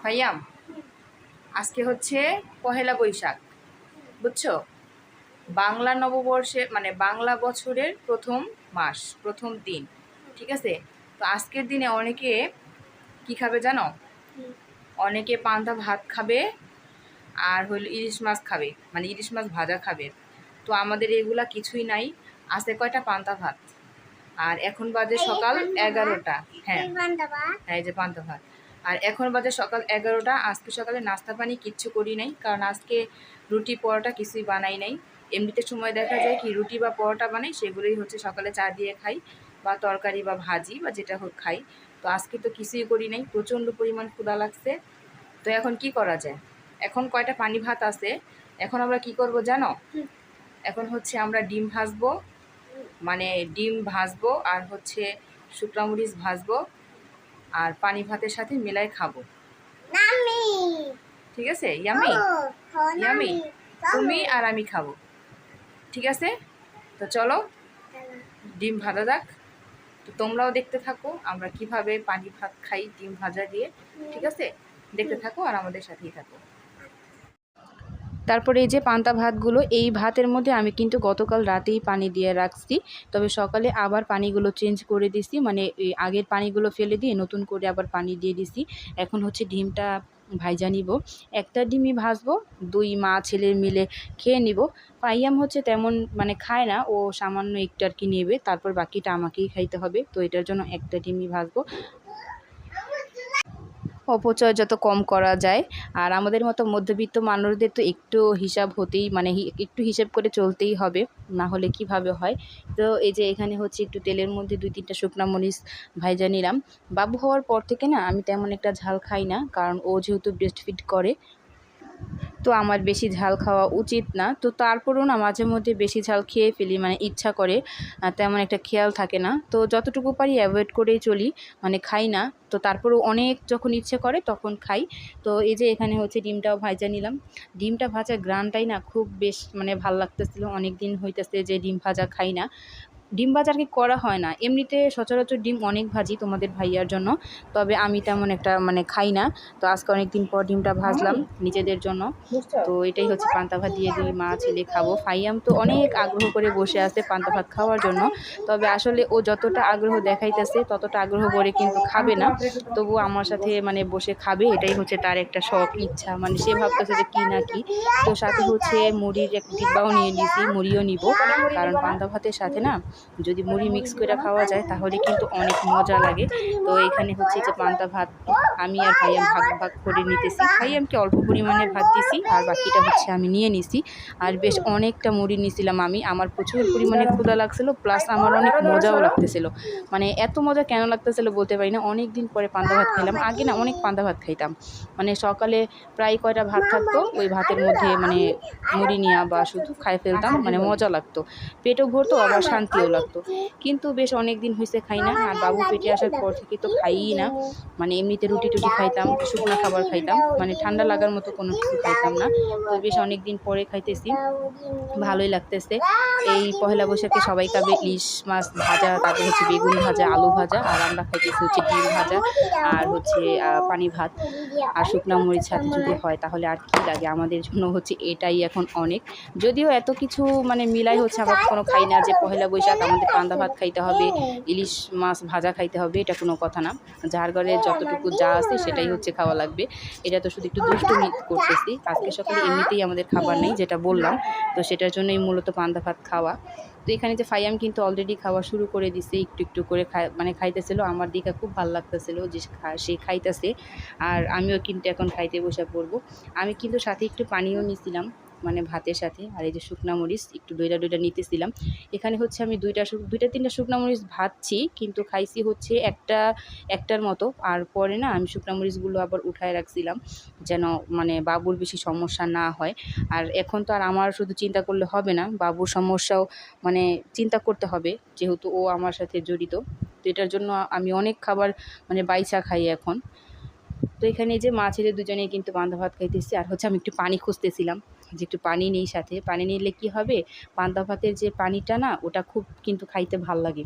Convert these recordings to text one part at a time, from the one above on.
ভাইয়াম, আজকে হচ্ছে পহেলা বৈশাখ, বুঝছো? বাংলা নববর্ষে মানে বাংলা বছরের প্রথম মাস, প্রথম দিন, ঠিক আছে? তো আজকের দিনে অনেকে কি খাবে জানো? অনেকে পান্তা ভাত খাবে, আর হইল ইলিশ মাছ খাবে, মানে ইলিশ মাছ ভাজা খাবে। তো আমাদের এগুলা কিছুই নাই, আছে কয়টা পান্তা ভাত। আর এখন বাজে সকাল 11টা। হ্যাঁ হ্যাঁ, এই যে পান্তা ভাত। আর এখন বাজে সকাল 11টা। আজকে সকালে নাস্তা পানি কিচ্ছু করি নাই, কারণ আজকে রুটি পরোটা কিছুই বানাই নাই। এমনিতে সময় দেখা যায় কি রুটি বা পরোটা বানাই, সেগুলোই হচ্ছে সকালে চা দিয়ে খাই, বা তরকারি বা ভাজি বা যেটা হোক খাই। তো আজকে তো কিছুই করি নাই, প্রচণ্ড পরিমাণ ক্ষুধা লাগছে। তো এখন কি করা যায়? এখন কয়টা পানি ভাত আছে, এখন আমরা কি করব জানো? এখন হচ্ছে আমরা ডিম ভাজবো, মানে ডিম ভাজবো আর হচ্ছে শুকনা মরিচ ভাজবো, আর পানি ভাতের সাথে মিলাই খাবো। ঠিক আছে? ইয়ামি ইয়ামি, তুমি আর আমি খাবো, ঠিক আছে? তো চলো ডিম ভাজা যাক। তো তোমরাও দেখতে থাকো আমরা কিভাবে পানি ভাত খাই ডিম ভাজা দিয়ে, ঠিক আছে? দেখতে থাকো আর আমাদের সাথেই থাকো। তারপরে এই যে পান্তা ভাতগুলো, এই ভাতের মধ্যে আমি কিন্তু গতকাল রাতেই পানি দিয়ে রাখছি, তবে সকালে আবার পানিগুলো চেঞ্জ করে দিছি, মানে এই আগের পানিগুলো ফেলে দিয়ে নতুন করে আবার পানি দিয়ে দিছি। এখন হচ্ছে ডিমটা ভাইজা নিব, একটা ডিমই ভাজবো, দুই মা ছেলে মিলে খেয়ে নিব। পাইয়াম হচ্ছে তেমন মানে খায় না, ও সামান্য একটু আর কি নেবে, তারপর বাকিটা আমাকেই খাইতে হবে। তো এটার জন্য একটা ডিমই ভাজবো, অপচয় যত কম করা যায়। আর আমাদের মতো মধ্যবিত্ত মানুষদের তো একটু হিসাব হতেই, মানে একটু হিসাব করে চলতেই হবে, না হলে কিভাবে হয়। তো এই যে এখানে হচ্ছে একটু তেলের মধ্যে 2-3টা শুকনা মরিচ ভাইজা নিলাম। বাবু হওয়ার পর থেকে না আমি তেমন একটা ঝাল খাই না, কারণ ও যেহেতু ব্রেস্ট ফিড করে, তো আমার বেশি ঝাল খাওয়া উচিত না। তো তারপরেও না মাঝে মধ্যে বেশি ঝাল খেয়ে ফেলি, মানে ইচ্ছা করে, তেমন একটা খেয়াল থাকে না। তো যতটুকু পারি অ্যাভয়েড করেই চলি, মানে খাই না। তো তারপরেও অনেক যখন ইচ্ছে করে তখন খাই। তো এই যে এখানে হচ্ছে ডিমটাও ভাজা নিলাম। ডিমটা ভাজা গ্রানটাই না খুব বেশ মানে ভাল লাগতেছিল, অনেক দিন হইতেছে যে ডিম ভাজা খাই না। ডিম ভাজা আর কি করা হয় না, এমনিতে সচরাচর ডিম অনেক ভাজি তোমাদের ভাইয়ার জন্য, তবে আমি তেমন একটা মানে খাই না। তো আজকে অনেক দিন পর ডিমটা ভাজলাম নিজেদের জন্য। তো এটাই হচ্ছে পান্তা ভাত দিয়ে 2 মা ছেলে খাবো। ফাইয়াম তো অনেক আগ্রহ করে বসে আছে পান্তা ভাত খাওয়ার জন্য, তবে আসলে ও যতটা আগ্রহ দেখাইতেছে ততটা আগ্রহ করে কিন্তু খাবে না। তবু আমার সাথে মানে বসে খাবে, এটাই হচ্ছে তার একটা শখ, ইচ্ছা, মানে সে ভাবতেছে যে কি না কি। তো সাথে হচ্ছে মুড়ির এক ডিব্বাও নিয়ে নিয়েছি, মুড়িও নিব, কারণ পান্তা ভাতের সাথে না যদি মুড়ি মিক্স করে খাওয়া যায় তাহলে কিন্তু অনেক মজা লাগে। তো এখানে হচ্ছে যে পান্তা ভাত আমি আর ভাইয়াম ভাগ ভাগ করে নিতেছি, ভাইয়ামকে অল্প পরিমাণে ভাত দিছি আর বাকিটা হচ্ছে আমি নিয়ে নিছি। আর বেশ অনেকটা মুড়ি নিছিলাম আমি, আমার প্রচুর পরিমাণে ক্ষুধা লাগছিল, প্লাস আমার অনেক মজাও লাগতেছিল। মানে এত মজা কেন লাগতেছিল বলতে পারি না, অনেক দিন পরে পান্তা ভাত খাইলাম। আগে না অনেক পান্তা ভাত খাইতাম, মানে সকালে প্রায় কয়টা ভাত থাকতো, ওই ভাতের মধ্যে মানে মুড়ি নিয়া বা শুধু খাই ফেলতাম, মানে মজা লাগতো, পেটও ভরতো আবার শান্তিও লাগতো। কিন্তু বেশ অনেক দিন হয়েছে খাই না, আর বাবু পেটে আসার পর থেকে তো খাইই না। মানে এমনিতে রুটি টুটি খাইতাম, শুকনা খাবার খাইতাম, মানে ঠান্ডা লাগার মতো কোনো কিছু খাইতাম না। তো বেশ অনেক দিন পরে খাইতেছি, ভালোই লাগতেছে। এই পহেলা বৈশাখে সবাই খাবে ইলিশ মাছ ভাজা, তারপর হচ্ছে বেগুন ভাজা, আলু ভাজা, আর আমরা খাইতেছি হচ্ছে ডিম ভাজা আর হচ্ছে পানি ভাত। আর শুকনা মরিচ সাথে যদি হয় তাহলে আর কি লাগে, আমাদের জন্য হচ্ছে এটাই এখন অনেক। যদিও এত কিছু মানে মিলাই হচ্ছে আমরা কখনো খাই না যে পহেলা বৈশাখ আমাদের পান্তা ভাত খাইতে হবে, ইলিশ মাছ ভাজা খাইতে হবে, এটা কোনো কথা না। যার ঘরে যতটুকু যা আছে সেটাই হচ্ছে খাওয়া লাগবে। এটা তো শুধু একটু দুষ্টুমি করতেছি, আজকে সকালে এমনিতেই আমাদের খাবার নেই যেটা বললাম, তো সেটার জন্যই মূলত পান্তা ভাত খাওয়া। তো এখানে যে ফাইয়াম কিন্তু অলরেডি খাওয়া শুরু করে দিছে, একটু একটু করে মানে খাইতেছিল, আমার দিকে খুব ভালো লাগতেছিল যে সে খাইতেছে। আর আমিও কিন্তু এখন খাইতে বসে পড়বো। আমি কিন্তু সাথে একটু পানিও নিছিলাম, মানে ভাতের সাথে। আর এই যে শুকনা মরিচ একটু ডইটা ডইটা নিতেছিলাম। এখানে হচ্ছে আমি 2-3টা শুকনা মরিচ ভাজছি, কিন্তু খাইছি হচ্ছে একটার মতো। আর পরে না আমি শুকনা মরিচগুলো আবার উঠায় রাখছিলাম, যেন মানে বাবুর বেশি সমস্যা না হয়। আর এখন তো আর আমার শুধু চিন্তা করলে হবে না, বাবুর সমস্যাও মানে চিন্তা করতে হবে, যেহেতু ও আমার সাথে জড়িত। তো এটার জন্য আমি অনেক খাবার মানে বাইচা খাই এখন। তো এখানে এই যে মা ছেলে দুজনেই কিন্তু পান্তা ভাত খাইতেছি, আর হচ্ছে আমি একটু পানি খুঁজতেছিলাম যে একটু পানি নেই সাথে, পানি নিলে কি হবে, পান্তা ভাতের যে পানিটা না ওটা খুব কিন্তু খাইতে ভাল লাগে,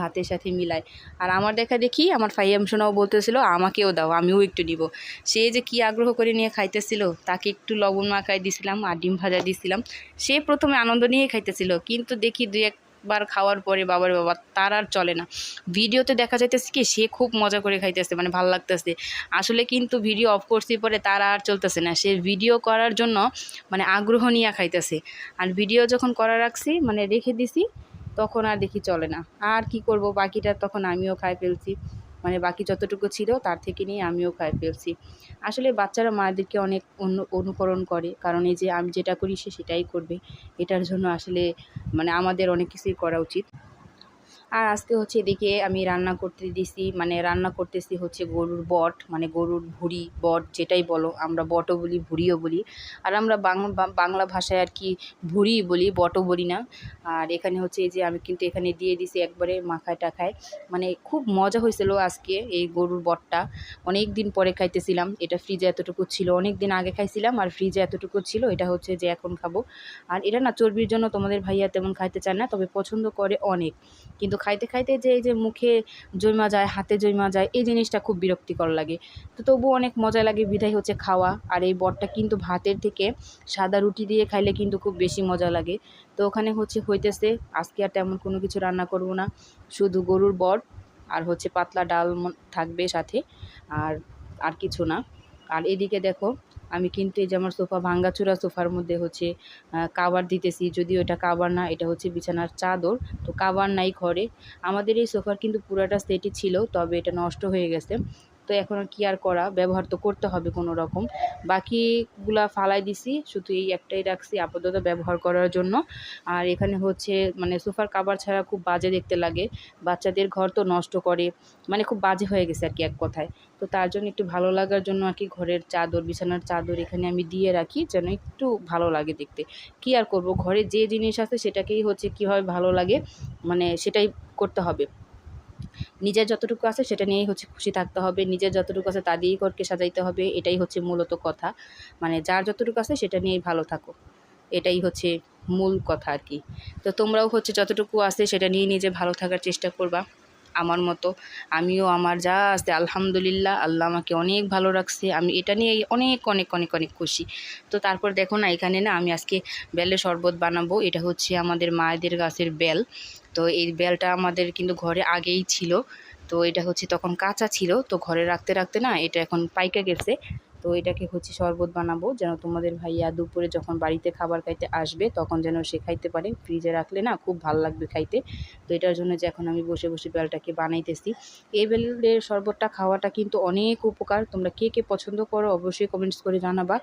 ভাতের সাথে মিলায়। আর আমার দেখা দেখি আমার ফাইয়াম সোনাও বলতেছিল আমাকেও দাও, আমিও একটু নিব। সে যে কি আগ্রহ করে নিয়ে খাইতেছিল, তাকে একটু লবণ মাখায় দিছিলাম আর ডিম ভাজা দিছিলাম। সে প্রথমে আনন্দ নিয়ে খাইতেছিল, কিন্তু দেখি দুই একবার খাওয়ার পরে বাবার বাবা তার আর চলে না। ভিডিওতে দেখা যাইতেছে কি সে খুব মজা করে খাইতেছে, মানে ভালো লাগতেছে। আসলে কিন্তু ভিডিও অফ করছি পরে তার আর চলতেছে না, সে ভিডিও করার জন্য মানে আগ্রহ নিয়ে খাইতেছে। আর ভিডিও যখন করা রাখছি মানে রেখে দিছি, তখন আর দেখি চলে না। আর কি করব, বাকিটা তখন আমিও খাই ফেলছি, মানে বাকি যতটুকু ছিল তার থেকে নিয়ে আমিও খাই ফেলছি। আসলে বাচ্চারা মায়েদেরকে অনেক অনুকরণ করে, কারণ এই যে আমি যেটা করি সে সেটাই করবে। এটার জন্য আসলে মানে আমাদের অনেক কিছুই করা উচিত। আর আজকে হচ্ছে এদিকে আমি রান্না করতে দিছি, মানে রান্না করতেছি হচ্ছে গরুর বট, মানে গরুর ভুঁড়ি, বট যেটাই বলো, আমরা বটও বলি ভুঁড়িও বলি। আর আমরা বাংলা ভাষায় আর কি ভুঁড়ি বলি, বটও বলি না। আর এখানে হচ্ছে এই যে আমি কিন্তু এখানে দিয়ে দিছি একবারে মাখায় টাখায়। মানে খুব মজা হয়েছিল আজকে এই গরুর বটটা, অনেক দিন পরে খাইতেছিলাম। এটা ফ্রিজে এতটুকু ছিল, অনেক দিন আগে খাইছিলাম আর ফ্রিজে এতটুকু ছিল, এটা হচ্ছে যে এখন খাবো। আর এটা না চর্বির জন্য তোমাদের ভাইয়া তেমন খাইতে চায় না, তবে পছন্দ করে অনেক। কিন্তু খাইতে খাইতে যে এই যে মুখে জমা যায়, হাতে জমা যায়, এই জিনিসটা খুব বিরক্তিকর লাগে। তো তবুও অনেক মজা লাগে বিধায় হচ্ছে খাওয়া। আর এই বটটা কিন্তু ভাতের থেকে সাদা রুটি দিয়ে খাইলে কিন্তু খুব বেশি মজা লাগে। তো ওখানে হচ্ছে হইতেছে, আজকে আর তেমন কোনো কিছু রান্না করব না, শুধু গরুর বট আর হচ্ছে পাতলা ডাল থাকবে সাথে, আর আর কিছু না। আর এদিকে দেখো আমি কিন্তু এই যে আমার সোফা ভাঙ্গাচোরা, সোফার মধ্যে হচ্ছে কাভার দিতেছি, যদিও এটা কাভার না, এটা হচ্ছে বিছানার চাদর। তো কাভার নাই ঘরে। আমাদের এই সোফার কিন্তু পুরাটা সেটই ছিল, তবে এটা নষ্ট হয়ে গেছে। তো এখন আর কি আর করা, ব্যবহার তো করতে হবে কোনো রকম। বাকিগুলা ফালাই দিছি, শুধু এই একটাই রাখছি আপাতত ব্যবহার করার জন্য। আর এখানে হচ্ছে মানে সোফার কাভার ছাড়া খুব বাজে দেখতে লাগে, বাচ্চাদের ঘর তো নষ্ট করে, মানে খুব বাজে হয়ে গেছে আর কি এক কথায়। তো তার জন্য একটু ভালো লাগার জন্য আর কি ঘরের চাদর, বিছানার চাদর এখানে আমি দিয়ে রাখি, যেন একটু ভালো লাগে দেখতে। কি আর করব, ঘরে যে জিনিস আছে সেটাকেই হচ্ছে কীভাবে ভালো লাগে মানে সেটাই করতে হবে। নিজের যতটুকু আছে সেটা নিয়েই হচ্ছে খুশি থাকতে হবে, নিজের যতটুকু আছে তা দিয়েই ঘরকে সাজাইতে হবে, এটাই হচ্ছে মূলত কথা। মানে যার যতটুকু আছে সেটা নিয়েই ভালো থাকো, এটাই হচ্ছে মূল কথা আর কি। তো তোমরাও হচ্ছে যতটুকু আছে সেটা নিয়ে নিজে ভালো থাকার চেষ্টা করবা আমার মতো। আমিও আমার যা আছে আলহামদুলিল্লাহ, আল্লাহ আমাকে অনেক ভালো রাখছে, আমি এটা নিয়ে অনেক অনেক অনেক অনেক খুশি। তো তারপর দেখো না এখানে না আমি আজকে বেলের শরবত বানাবো। এটা হচ্ছে আমাদের মায়েদের গাছের বেল। তো এই বেলটা আমাদের কিন্তু ঘরে আগেই ছিল। তো এটা হচ্ছে তখন কাঁচা ছিল, তো ঘরে রাখতে রাখতে না এটা এখন পাইকা গেছে। তো এটাকে হচ্ছে শরবত বানাবো, যেন তোমাদের ভাইয়া দুপুরে যখন বাড়িতে খাবার খাইতে আসবে তখন যেন সে খাইতে পারে। ফ্রিজে রাখলে না খুব ভালো লাগবে খাইতে। তো এটার জন্য যে এখন আমি বসে বসে বেলটাকে বানাইতেছি। এই বেলের শরবতটা খাওয়াটা কিন্তু অনেক উপকার। তোমরা কে কে পছন্দ করো অবশ্যই কমেন্টস করে জানাবা।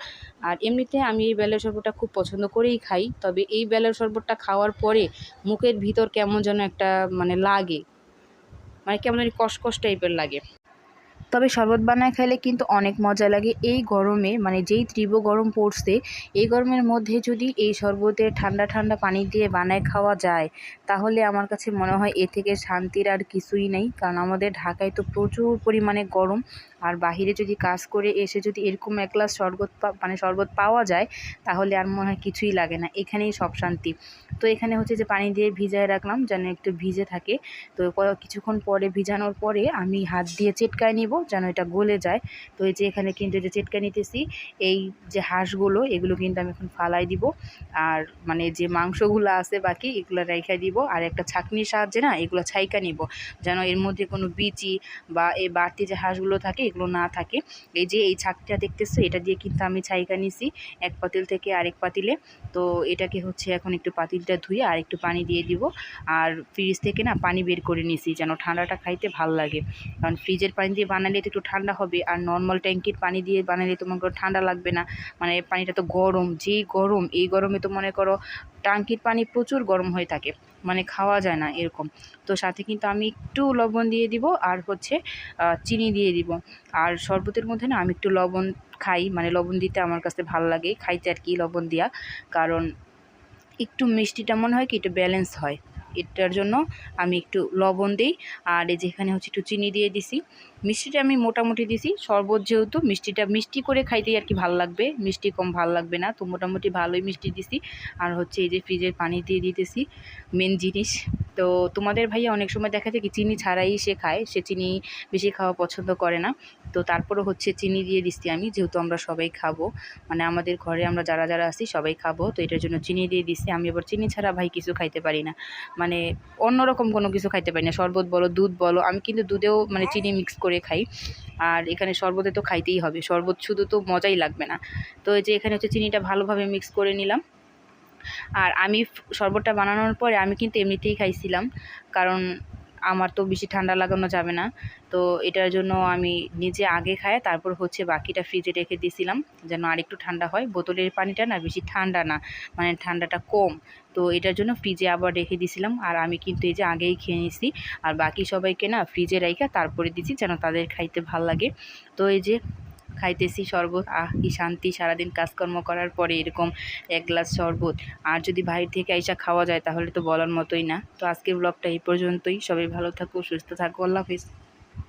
আর এমনিতে আমি এই বেলের শরবতটা খুব পছন্দ করেই খাই, তবে এই বেলের শরবতটা খাওয়ার পরে মুখের ভিতর কেমন যেন একটা মানে লাগে, মানে কেমন জানি কসকস টাইপের লাগে। তবে শরবত বানায় খাইলে কিন্তু অনেক মজা লাগে এই গরমে, মানে যেই তীব্র গরম পড়ছে, এই গরমের মধ্যে যদি এই শরবতে ঠান্ডা ঠান্ডা পানি দিয়ে বানায় খাওয়া যায়, তাহলে আমার কাছে মনে হয় এ থেকে শান্তির আর কিছুই নেই। কারণ আমাদের ঢাকায় তো প্রচুর পরিমাণে গরম, আর বাহিরে যদি কাজ করে এসে যদি এরকম এক গ্লাস শরবত পাওয়া যায়, তাহলে আর মনে হয় কিছুই লাগে না, এখানেই সব শান্তি। তো এখানে হচ্ছে যে পানি দিয়ে ভিজায় রাখলাম যেন একটু ভিজে থাকে। তো কিছুক্ষণ পরে ভিজানোর পরে আমি হাত দিয়ে চেটকায় নিব যেন এটা গলে যায়। তো এই যে এখানে কিন্তু যে চেটকা নিতেছি, এই যে হাঁসগুলো এগুলো কিন্তু আমি এখন ফালাই দিব। আর মানে যে মাংসগুলো আছে বাকি এগুলো রেখে দিব, আর একটা ছাঁকনির সাহায্যে না এগুলো ছাইকা নিব, যেন এর মধ্যে কোনো বিচি বা এই বাড়তি যে হাঁসগুলো থাকে এগুলো না থাকে। এই যে এই ছাঁকটা দেখতেছো, এটা দিয়ে কিন্তু আমি ছাইকা নিছি এক পাতিল থেকে আরেক পাতিলে। তো এটাকে হচ্ছে এখন একটু পাতিলটা ধুয়ে আর একটু পানি দিয়ে দিব। আর ফ্রিজ থেকে না পানি বের করে নিছি যেন ঠান্ডাটা খাইতে ভাল লাগে, কারণ ফ্রিজের পানি দিয়ে বানালে তো একটু ঠান্ডা হবে, আর নর্মাল ট্যাঙ্কির পানি দিয়ে বানালে তোমার ঠান্ডা লাগবে না। মানে পানিটা তো গরম, যেই গরম, এই গরমে তো মনে করো ট্যাঙ্কির পানি প্রচুর গরম হয়ে থাকে, মানে খাওয়া যায় না এরকম। তো সাথে কিন্তু আমি একটু লবণ দিয়ে দিব আর হচ্ছে চিনি দিয়ে দিব। আর শরবতের মধ্যে না আমি একটু লবণ খাই, মানে লবণ দিতে আমার কাছে ভাল লাগে খাইতে আর কি লবণ দিয়া, কারণ একটু মিষ্টিটা মনে হয় কি একটু ব্যালেন্স হয়, এটার জন্য আমি একটু লবণ দিই। আর এই যেখানে হচ্ছে একটু চিনি দিয়ে দিছি। মিষ্টিটা আমি মোটামুটি দিছি, শরবত যেহেতু মিষ্টিটা মিষ্টি করে খাইতেই আর কি ভালো লাগবে, মিষ্টি কম ভালো লাগবে না, তো মোটামুটি ভালোই মিষ্টি দিছি। আর হচ্ছে এই যে ফ্রিজের পানি দিয়ে দিতেছি, মেন জিনিস। তো তোমাদের ভাইয়া অনেক সময় দেখা যায় কি চিনি ছাড়াই সে খায়, সে চিনি বেশি খাওয়া পছন্দ করে না, তো তারপরে হচ্ছে চিনি দিয়ে দিচ্ছি আমি, যেহেতু আমরা সবাই খাবো, মানে আমাদের ঘরে আমরা যারা যারা আছি সবাই খাবো, তো এটার জন্য চিনি দিয়ে দিচ্ছি। আমি আবার চিনি ছাড়া ভাই কিছু খাইতে পারি না, মানে অন্যরকম কোনো কিছু খাইতে পারি না, শরবত বলো দুধ বলো, আমি কিন্তু দুধেও মানে চিনি মিক্স করে খাই। আর এখানে শরবতে তো খাইতেই হবে, শরবত শুধু তো মজাই লাগবে না। তো এই যে এখানে হচ্ছে চিনিটা ভালোভাবে মিক্স করে নিলাম। আর আমি শরবতটা বানানোর পরে আমি কিন্তু এমনিতেই খাইছিলাম, কারণ আমার তো বেশি ঠান্ডা লাগানো যাবে না, তো এটার জন্য আমি নিজে আগে খাই, তারপর হচ্ছে বাকিটা ফ্রিজে রেখে দিয়েছিলাম যেন আরেকটু ঠান্ডা হয়। বোতলের পানিটা না বেশি ঠান্ডা না, মানে ঠান্ডাটা কম, তো এটার জন্য ফ্রিজে আবার রেখে দিয়েছিলাম। আর আমি কিন্তু এই যে আগেই খেয়ে নিছি, আর বাকি সবাইকে না ফ্রিজে রাইখা তারপরে দিছি যেন তাদের খাইতে ভাল লাগে। তো এই যে খাইতেছি শরবত, কি শান্তি, সারাদিন কাজকর্ম করার পরে এরকম এক গ্লাস শরবত, আর যদি বাইরে থেকে আইসা খাওয়া যায় তাহলে তো বলার মতোই না। তো আজকের ব্লগটা এই পর্যন্তই, সবাই ভালো থাকো, সুস্থ থাকো, আল্লাহ হাফিজ।